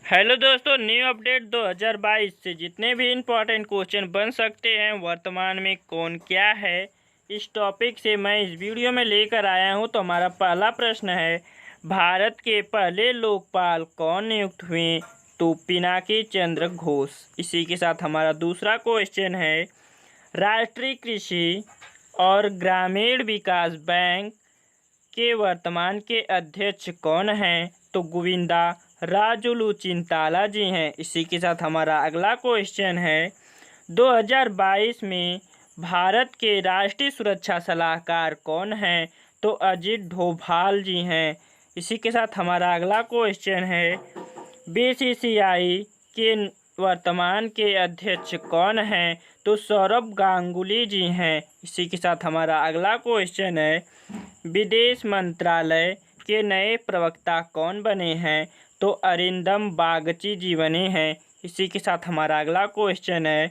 Hello दोस्तों, new update 2022 से जितने भी इम्पोर्टेंट क्वेश्चन बन सकते हैं वर्तमान में कौन क्या है, इस टॉपिक से मैं इस वीडियो में लेकर आया हूं। तो हमारा पहला प्रश्न है, भारत के पहले लोकपाल कौन नियुक्त हुए? तो पिनाकी चंद्र घोष। इसी के साथ हमारा दूसरा क्वेश्चन है, राष्ट्रीय कृषि और ग्रामीण विकास बैंक के वर्तमान के अध्यक्ष कौन हैं? तो गोविंदा राजुलू चिंताला जी हैं। इसी के साथ हमारा अगला क्वेश्चन है, 2022 में भारत के राष्ट्रीय सुरक्षा सलाहकार कौन हैं? तो अजित डोभाल जी हैं। इसी के साथ हमारा अगला क्वेश्चन है, बीसीसीआई के वर्तमान के अध्यक्ष कौन हैं? तो सौरभ गांगुली जी हैं। इसी के साथ हमारा अगला क्वेश्चन है, विदेश मंत्रालय के नए प्रवक्ता कौन बने हैं? तो अरिंदम बागची जी बने हैं। इसी के साथ हमारा अगला क्वेश्चन है,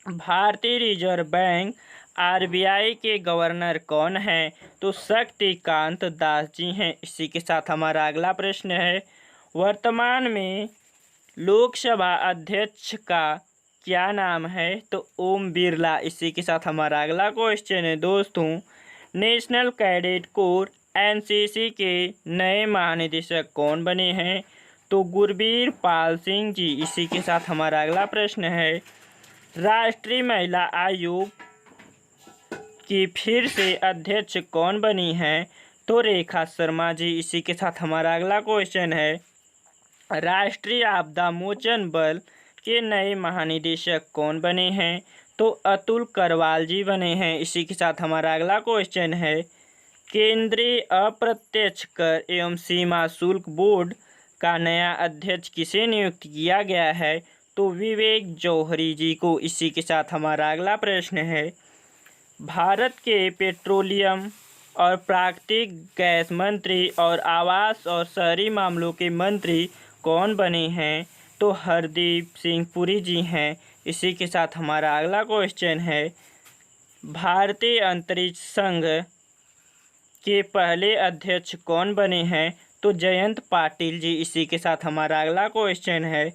भारतीय रिजर्व बैंक आरबीआई के गवर्नर कौन हैं? तो शक्तिकांत दास जी हैं। इसी के साथ हमारा अगला प्रश्न है, वर्तमान में लोकसभा अध्यक्ष का क्या नाम है? तो ओम बिरला। इसी के साथ हमारा अगला क्वेश्चन है दोस्तों, नेशनल कैडेट कोर एनसीसी के नए महानिदेशक कौन बने हैं? तो गुरबीर पाल सिंह जी। इसी के साथ हमारा अगला प्रश्न है, राष्ट्रीय महिला आयोग की फिर से अध्यक्ष कौन बनी हैं? तो रेखा शर्मा जी। इसी के साथ हमारा अगला क्वेश्चन है, राष्ट्रीय आपदा मोचन बल के नए महानिदेशक कौन बने हैं? तो अतुल करवाल जी बने हैं। इसी के साथ हमारा अगला क्वेश्चन है, केंद्रीय अप्रत्यक्ष कर एवं सीमा शुल्क बोर्ड का नया अध्यक्ष किसे नियुक्त किया गया है? तो विवेक जौहरी जी को। इसी के साथ हमारा अगला प्रश्न है, भारत के पेट्रोलियम और प्राकृतिक गैस मंत्री और आवास और शहरी मामलों के मंत्री कौन बने हैं? तो हरदीप सिंह पुरी जी हैं। इसी के साथ हमारा अगला क्वेश्चन है, भारतीय अंतरिक्ष संघ के पहले अध्यक्ष कौन बने हैं? तो जयंत पाटिल जी। इसी के साथ हमारा अगला क्वेश्चन है,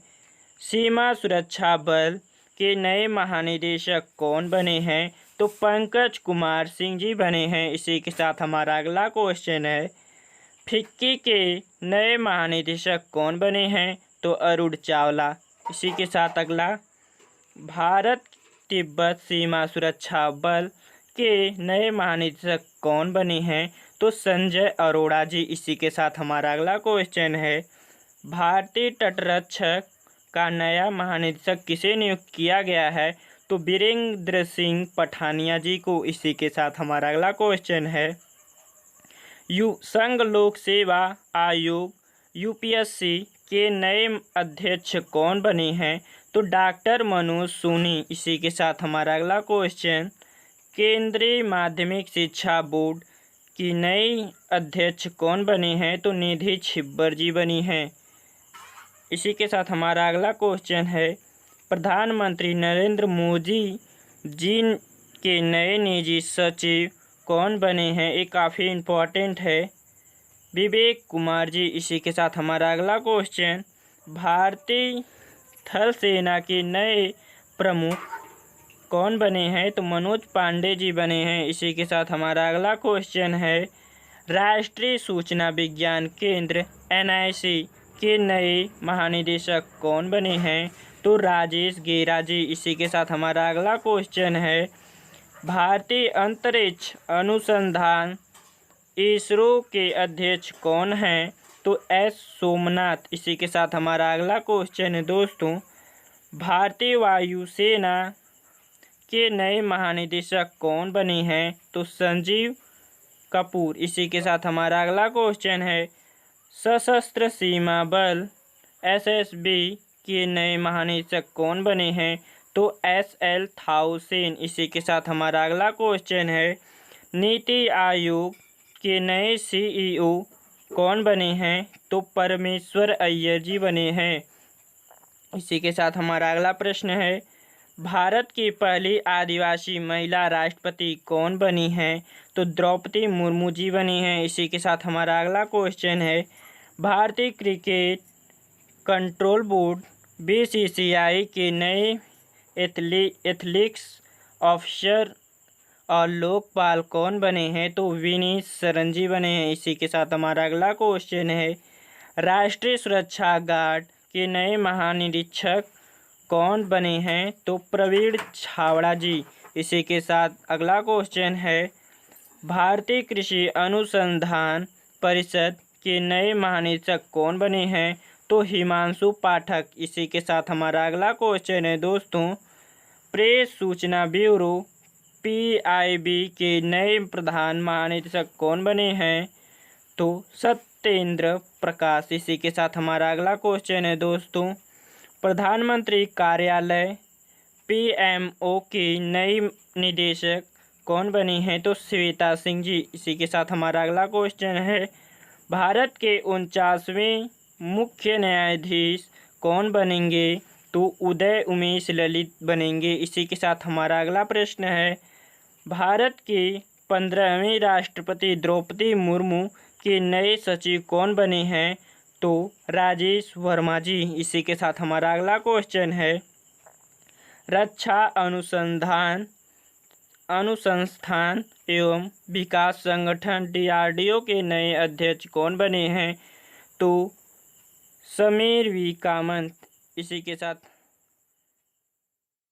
सीमा सुरक्षा बल के नए महानिदेशक कौन बने हैं? तो पंकज कुमार सिंह जी बने हैं। इसी के साथ हमारा अगला क्वेश्चन है, फिक्की के नए महानिदेशक कौन बने हैं? तो अरुण चावला। इसी के साथ अगला, भारत तिब्बत सीमा सुरक्षा बल के नए महानिदेशक कौन बने हैं? तो संजय अरोड़ा जी। इसी के साथ हमारा अगला क्वेश्चन है, भारतीय तटरक्षक का नया महानिदेशक किसे नियुक्त किया गया है? तो वीरेंद्र सिंह पठानिया जी को। इसी के साथ हमारा अगला क्वेश्चन है, संघ लोक सेवा आयोग यूपीएससी के नए अध्यक्ष कौन बने हैं? तो डॉक्टर मनोज सोनी। इसी के साथ हमारा अगला क्वेश्चन, केंद्रीय माध्यमिक शिक्षा बोर्ड की नई अध्यक्ष कौन बने हैं? तो निधि छिब्बर जी बनी हैं। इसी के साथ हमारा अगला क्वेश्चन है, प्रधानमंत्री नरेंद्र मोदी जी के नए निजी सचिव कौन बने हैं? ये काफ़ी इम्पोर्टेंट है, विवेक कुमार जी। इसी के साथ हमारा अगला क्वेश्चन, भारतीय थल सेना के नए प्रमुख कौन बने हैं? तो मनोज पांडे जी बने हैं। इसी के साथ हमारा अगला क्वेश्चन है, राष्ट्रीय सूचना विज्ञान केंद्र एनआईसी के नए महानिदेशक कौन बने हैं? तो राजेश गेरा जी। इसी के साथ हमारा अगला क्वेश्चन है, भारतीय अंतरिक्ष अनुसंधान इसरो के अध्यक्ष कौन हैं? तो एस सोमनाथ। इसी के साथ हमारा अगला क्वेश्चन है दोस्तों, भारतीय वायुसेना के नए महानिदेशक कौन बने हैं? तो संजीव कपूर। इसी के साथ हमारा अगला क्वेश्चन है, सशस्त्र सीमा बल एसएसबी के नए महानिदेशक कौन बने हैं? तो एसएल थाउसेन। इसी के साथ हमारा अगला क्वेश्चन है, नीति आयोग के नए सीईओ कौन बने हैं? तो परमेश्वर अय्यर जी बने हैं। इसी के साथ हमारा अगला प्रश्न है, भारत की पहली आदिवासी महिला राष्ट्रपति कौन बनी हैं? तो द्रौपदी मुर्मू जी बनी हैं। इसी के साथ हमारा अगला क्वेश्चन है, भारतीय क्रिकेट कंट्रोल बोर्ड बीसीसीआई के नए एथलेटिक्स ऑफिसर और लोकपाल कौन बने हैं? तो विनीत सरनजी बने हैं। इसी के साथ हमारा अगला क्वेश्चन है, राष्ट्रीय सुरक्षा गार्ड के नए महानिरीक्षक कौन बने हैं? तो प्रवीण छावड़ा जी। इसी के साथ अगला क्वेश्चन है, भारतीय कृषि अनुसंधान परिषद के नए महानिदेशक कौन बने हैं? तो हिमांशु पाठक। इसी के साथ हमारा अगला क्वेश्चन है दोस्तों, प्रेस सूचना ब्यूरो पीआईबी के नए प्रधान महानिदेशक कौन बने हैं? तो सत्येंद्र प्रकाश। इसी के साथ हमारा अगला क्वेश्चन है दोस्तों, प्रधानमंत्री कार्यालय पीएमओ की नई निदेशक कौन बनी हैं? तो श्वेता सिंह जी। इसी के साथ हमारा अगला क्वेश्चन है, भारत के 49वें मुख्य न्यायाधीश कौन बनेंगे? तो उदय उमेश ललित बनेंगे। इसी के साथ हमारा अगला प्रश्न है, भारत के 15वें राष्ट्रपति द्रौपदी मुर्मू के नए सचिव कौन बने हैं? तो राजेश वर्मा जी। इसी के साथ हमारा अगला क्वेश्चन है, रक्षा अनुसंधान एवं विकास संगठन डीआरडीओ के नए अध्यक्ष कौन बने हैं? तो समीर वी कामत। इसी के साथ